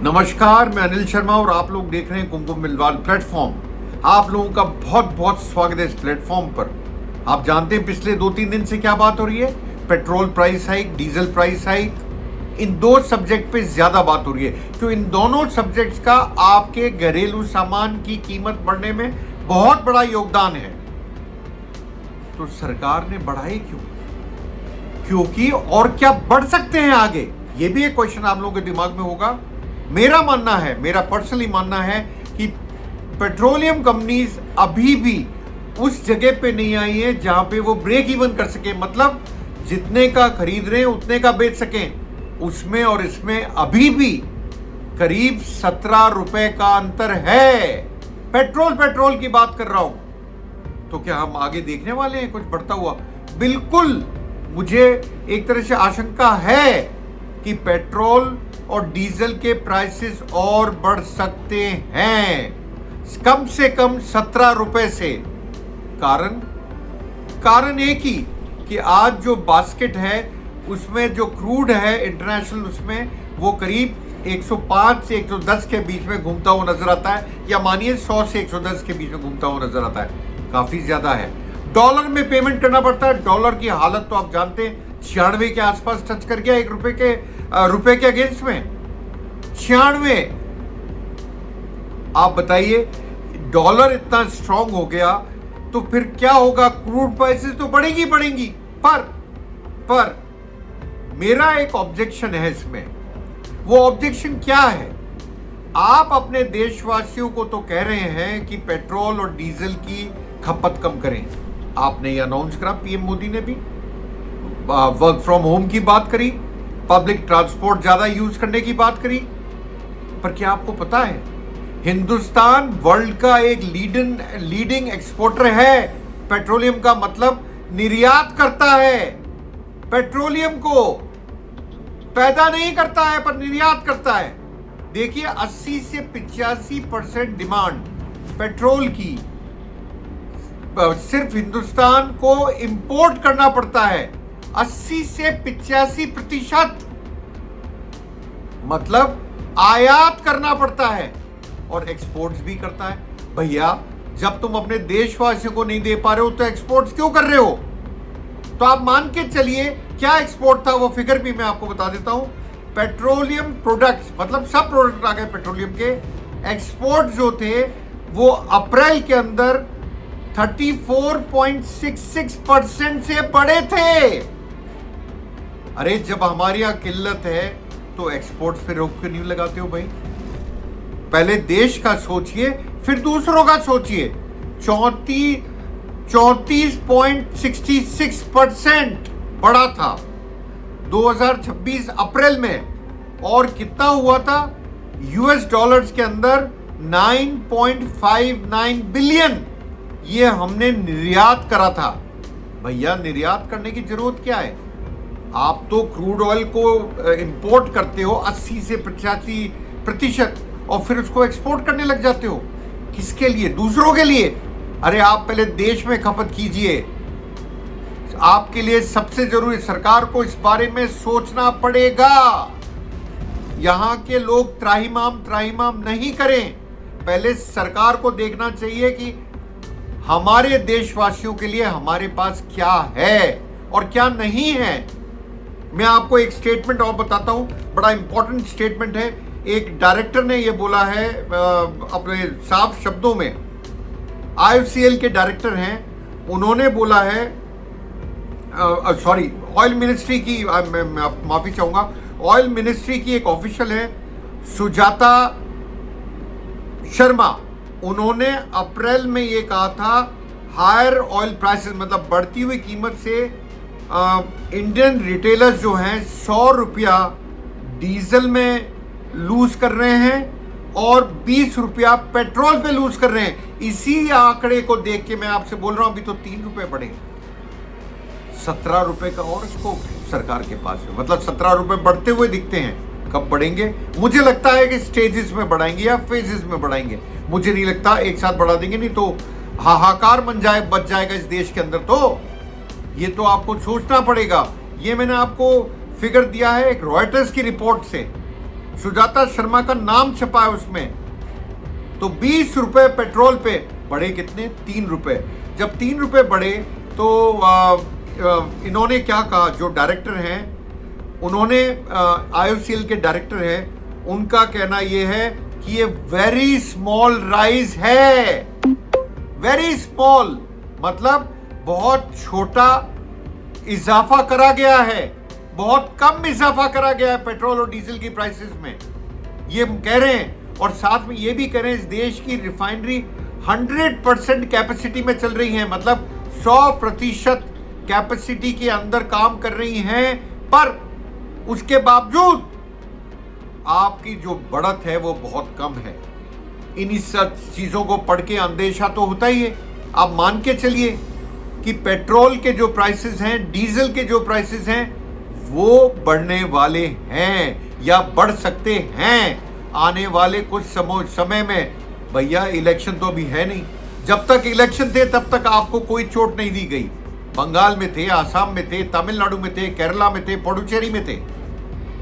नमस्कार, मैं अनिल शर्मा और आप लोग देख रहे हैं कुमकुम मिलवाल प्लेटफॉर्म। आप लोगों का बहुत बहुत स्वागत है इस प्लेटफॉर्म पर। आप जानते हैं पिछले 2-3 दिन से क्या बात हो रही है? Petrol price hike, diesel price hike, इन दो सब्जेक्ट पे ज्यादा बात हो रही है। तो इन दोनों सब्जेक्ट्स का आपके घरेलू सामान की कीमत बढ़ने में बहुत बड़ा योगदान है। तो सरकार ने बढ़ाई क्यों? क्योंकि और क्या बढ़ सकते हैं आगे, ये भी एक क्वेश्चन आप लोगों के दिमाग में होगा। मेरा मानना है, मेरा पर्सनली मानना है कि पेट्रोलियम कंपनीज अभी भी उस जगह पे नहीं आई है जहां पे वो ब्रेक इवन कर सके, मतलब जितने का खरीद रहे हैं उतने का बेच सकें। उसमें और इसमें अभी भी करीब 17 रुपए का अंतर है। पेट्रोल की बात कर रहा हूं। तो क्या हम आगे देखने वाले हैं कुछ बढ़ता हुआ? बिल्कुल, मुझे एक तरह से आशंका है कि पेट्रोल और डीजल के प्राइसेस और बढ़ सकते हैं, कम से कम 17 रुपए से। कारण एक ही कि आज जो बास्केट है उसमें जो क्रूड है इंटरनेशनल, उसमें वो करीब 105 से 110 के बीच में घूमता हुआ नजर आता है, या मानिए 100 से 110 के बीच में घूमता हुआ नजर आता है। काफी ज्यादा है। डॉलर में पेमेंट करना पड़ता है। डॉलर की हालत तो आप जानते हैं, 96 के आसपास टच कर गया एक रुपए के अगेंस्ट में। 96। आप बताइए, डॉलर इतना स्ट्रांग हो गया तो फिर क्या होगा? क्रूड प्राइसेस तो बढ़ेगी। पर मेरा एक ऑब्जेक्शन है इसमें। वो ऑब्जेक्शन क्या है? आप अपने देशवासियों को तो कह रहे हैं कि पेट्रोल और डीजल की खपत कम करें। आपने ये अनाउंस करा, पीएम मोदी ने भी वर्क फ्रॉम होम की बात करी, पब्लिक ट्रांसपोर्ट ज्यादा यूज करने की बात करी। पर क्या आपको पता है, हिंदुस्तान वर्ल्ड का एक लीडिंग एक्सपोर्टर है पेट्रोलियम का, मतलब निर्यात करता है। पेट्रोलियम को पैदा नहीं करता है पर निर्यात करता है। देखिए, 80 से 85% डिमांड पेट्रोल की सिर्फ हिंदुस्तान को इंपोर्ट करना पड़ता है। 80 से 85%, मतलब आयात करना पड़ता है, और एक्सपोर्ट्स भी करता है। भैया, जब तुम अपने देशवासियों को नहीं दे पा रहे हो तो एक्सपोर्ट्स क्यों कर रहे हो? तो आप मान के चलिए क्या एक्सपोर्ट था, वो फिगर भी मैं आपको बता देता हूं। पेट्रोलियम प्रोडक्ट्स, मतलब सब प्रोडक्ट आ गए पेट्रोलियम के, एक्सपोर्ट जो थे वो अप्रैल के अंदर 34.66% से बढ़े थे। अरे, जब हमारे यहां किल्लत है तो एक्सपोर्ट पे रोक क्यों नहीं लगाते हो भाई? पहले देश का सोचिए, फिर दूसरों का सोचिए। 34.66% बढ़ा था 2026 अप्रैल में, और कितना हुआ था यूएस डॉलर्स के अंदर? 9.59 बिलियन। ये हमने निर्यात करा था। भैया, निर्यात करने की जरूरत क्या है? आप तो क्रूड ऑयल को इंपोर्ट करते हो 80 से 85%, और फिर उसको एक्सपोर्ट करने लग जाते हो। किसके लिए? दूसरों के लिए। अरे, आप पहले देश में खपत कीजिए। आपके लिए सबसे जरूरी, सरकार को इस बारे में सोचना पड़ेगा। यहां के लोग त्राहिमाम नहीं करें। पहले सरकार को देखना चाहिए कि हमारे देशवासियों के लिए हमारे पास क्या है और क्या नहीं है। मैं आपको एक स्टेटमेंट और बताता हूं, बड़ा इंपॉर्टेंट स्टेटमेंट है। एक डायरेक्टर ने यह बोला है अपने साफ शब्दों में, आईओसीएल के डायरेक्टर हैं, उन्होंने बोला है, सॉरी, ऑयल मिनिस्ट्री की, मैं माफी चाहूंगा, ऑयल मिनिस्ट्री की एक ऑफिशियल है सुजाता शर्मा। उन्होंने अप्रैल में ये कहा था, हायर ऑयल प्राइसेस, मतलब बढ़ती हुई कीमत से इंडियन रिटेलर्स जो हैं 100 रुपया डीजल में लूज कर रहे हैं और 20 रुपया पेट्रोल पे लूज कर रहे हैं। इसी आंकड़े को देख के मैं आपसे बोल रहा हूं, अभी तो 3 रुपए बढ़े, 17 रुपए का और स्कोप सरकार के पास है। मतलब 17 रुपए बढ़ते हुए दिखते हैं। कब बढ़ेंगे? मुझे लगता है कि स्टेजेस में बढ़ाएंगे या फेजेस में बढ़ाएंगे। मुझे नहीं लगता एक साथ बढ़ा देंगे, नहीं तो हाहाकार बच जाएगा इस देश के अंदर। तो ये तो आपको सोचना पड़ेगा। ये मैंने आपको फिगर दिया है एक रॉयटर्स की रिपोर्ट से। सुजाता शर्मा का नाम छपा है उसमें। तो 20 रुपए पेट्रोल पे बढ़े कितने? 3 रुपए। जब 3 रुपए बढ़े तो इन्होंने क्या कहा, जो डायरेक्टर हैं उन्होंने, IOCL के डायरेक्टर हैं, उनका कहना यह है कि ये वेरी स्मॉल राइज है। वेरी स्मॉल मतलब बहुत छोटा इजाफा करा गया है, बहुत कम इजाफा करा गया है पेट्रोल और डीजल की प्राइसेस में, ये कह रहे हैं। और साथ में ये भी कह रहे हैं इस देश की रिफाइनरी 100% कैपेसिटी में चल रही है, मतलब 100% कैपेसिटी के अंदर काम कर रही हैं, पर उसके बावजूद आपकी जो बढ़त है वो बहुत कम है। इन्हीं सब चीजों को पढ़ के अंदेशा तो होता ही है। आप मान के चलिए कि पेट्रोल के जो प्राइसेस हैं, डीजल के जो प्राइसेस हैं, वो बढ़ने वाले हैं या बढ़ सकते हैं आने वाले कुछ समय में। भैया इलेक्शन तो अभी है नहीं, जब तक इलेक्शन थे तब तक आपको कोई चोट नहीं दी गई। बंगाल में थे, आसाम में थे, तमिलनाडु में थे, केरला में थे, पुडुचेरी में थे,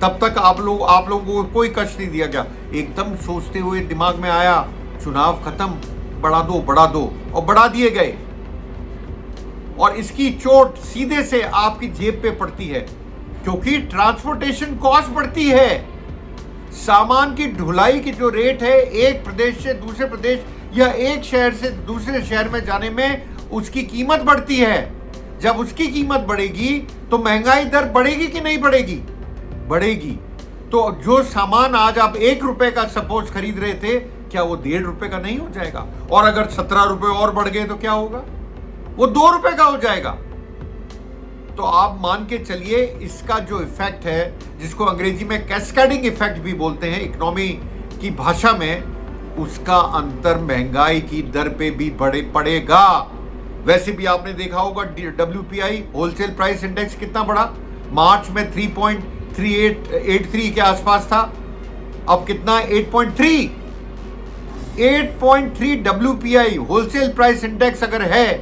तब तक आप लोगों को कोई कष्ट नहीं दिया गया। एकदम सोचते हुए दिमाग में आया चुनाव खत्म, बढ़ा दो और बढ़ा दिए गए। और इसकी चोट सीधे से आपकी जेब पे पड़ती है, क्योंकि ट्रांसपोर्टेशन कॉस्ट बढ़ती है। सामान की ढुलाई की जो रेट है, एक प्रदेश से दूसरे प्रदेश या एक शहर से दूसरे शहर में जाने में उसकी कीमत बढ़ती है। जब उसकी कीमत बढ़ेगी तो महंगाई दर बढ़ेगी कि नहीं बढ़ेगी? बढ़ेगी। तो जो सामान आज आप 1 रुपए का सपोज खरीद रहे थे, क्या वो 1.5 रुपए का नहीं हो जाएगा? और अगर 17 रुपए और बढ़ गए तो क्या होगा? वो 2 रुपए का हो जाएगा। तो आप मान के चलिए इसका जो इफेक्ट है, जिसको अंग्रेजी में कैस्केडिंग इफेक्ट भी बोलते हैं इकोनॉमी की भाषा में, उसका अंतर महंगाई की दर पे भी पड़ेगा। वैसे भी आपने देखा होगा WPI होलसेल प्राइस इंडेक्स कितना बढ़ा। मार्च में 3.3883 के आसपास था, अब कितना? 8.3 WPI होलसेल प्राइस इंडेक्स अगर है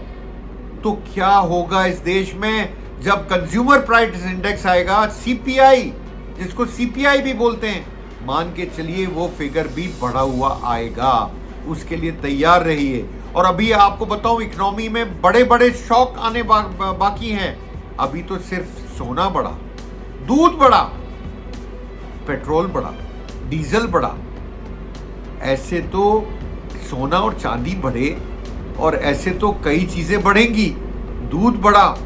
तो क्या होगा इस देश में जब कंज्यूमर प्राइस इंडेक्स आएगा, CPI, जिसको CPI भी बोलते हैं। मान के चलिए वो फिगर भी बढ़ा हुआ आएगा, उसके लिए तैयार रहिए। और अभी आपको बताऊं, इकोनॉमी में बड़े बड़े शॉक आने बाकी हैं। अभी तो सिर्फ सोना बढ़ा, दूध बढ़ा, पेट्रोल बढ़ा, डीजल बढ़ा। ऐसे तो सोना और चांदी बढ़े और ऐसे तो कई चीजें बढ़ेंगी। दूध बढ़ा,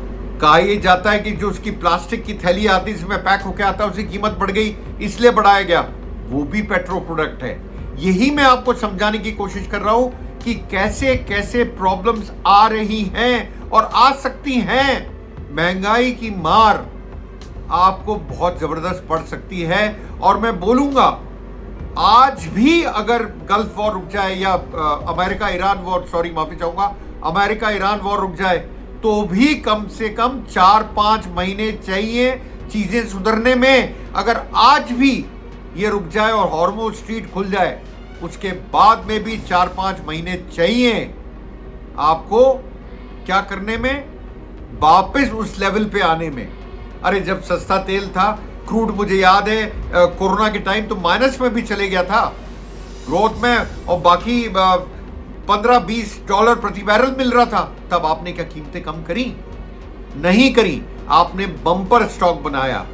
कहा यह जाता है कि जो उसकी प्लास्टिक की थैली आती है जिसमें पैक होकर आता है, उसकी कीमत बढ़ गई इसलिए बढ़ाया गया, वो भी पेट्रो प्रोडक्ट है। यही मैं आपको समझाने की कोशिश कर रहा हूं कि कैसे कैसे प्रॉब्लम्स आ रही हैं और आ सकती हैं। महंगाई की मार आपको बहुत जबरदस्त पड़ सकती है। और मैं बोलूंगा आज भी अगर गल्फ वॉर रुक जाए या अमेरिका ईरान वॉर, सॉरी माफी चाहूंगा, अमेरिका ईरान वॉर रुक जाए, तो भी कम से कम 4-5 महीने चाहिए चीजें सुधरने में। अगर आज भी ये रुक जाए और हॉर्मुज़ स्ट्रीट खुल जाए, उसके बाद में भी 4-5 महीने चाहिए आपको क्या करने में, वापस उस लेवल पे आने में। अरे जब सस्ता तेल था, क्रूड मुझे याद है कोरोना के टाइम तो माइनस में भी चले गया था ग्रोथ में, और बाकी $15-20 प्रति बैरल मिल रहा था। तब आपने क्या कीमतें कम करी? नहीं करी। आपने बम्पर स्टॉक बनाया।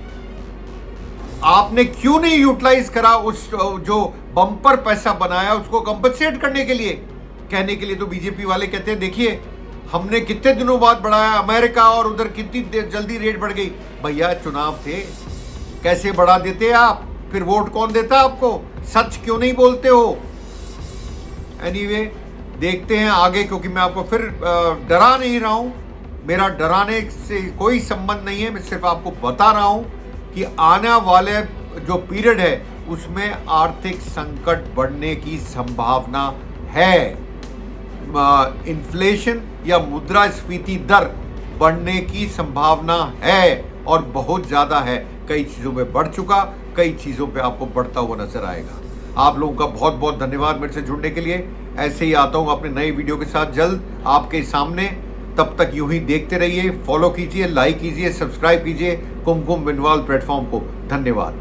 आपने क्यों नहीं यूटिलाइज करा उस जो बम्पर पैसा बनाया उसको कंपनसेट करने के लिए? कहने के लिए तो बीजेपी वाले कहते हैं देखिए हमने कितने दिनों बाद बढ़ाया, अमेरिका और उधर कितनी जल्दी रेट बढ़ गई। भैया चुनाव थे, कैसे बढ़ा देते आप? फिर वोट कौन देता आपको? सच क्यों नहीं बोलते हो? एनीवे, देखते हैं आगे, क्योंकि मैं आपको फिर डरा नहीं रहा हूं। मेरा डराने से कोई संबंध नहीं है, मैं सिर्फ आपको बता रहा हूं कि आने वाले जो पीरियड है उसमें आर्थिक संकट बढ़ने की संभावना है। इन्फ्लेशन या मुद्रास्फीति दर बढ़ने की संभावना है और बहुत ज़्यादा है। कई चीज़ों में बढ़ चुका, कई चीज़ों पे आपको बढ़ता हुआ नजर आएगा। आप लोगों का बहुत बहुत धन्यवाद मेरे से जुड़ने के लिए। ऐसे ही आता हूँ अपने नए वीडियो के साथ जल्द आपके सामने। तब तक यूं ही देखते रहिए, फॉलो कीजिए, लाइक कीजिए, सब्सक्राइब कीजिए कुमकुम बिनवाल प्लेटफॉर्म को। धन्यवाद।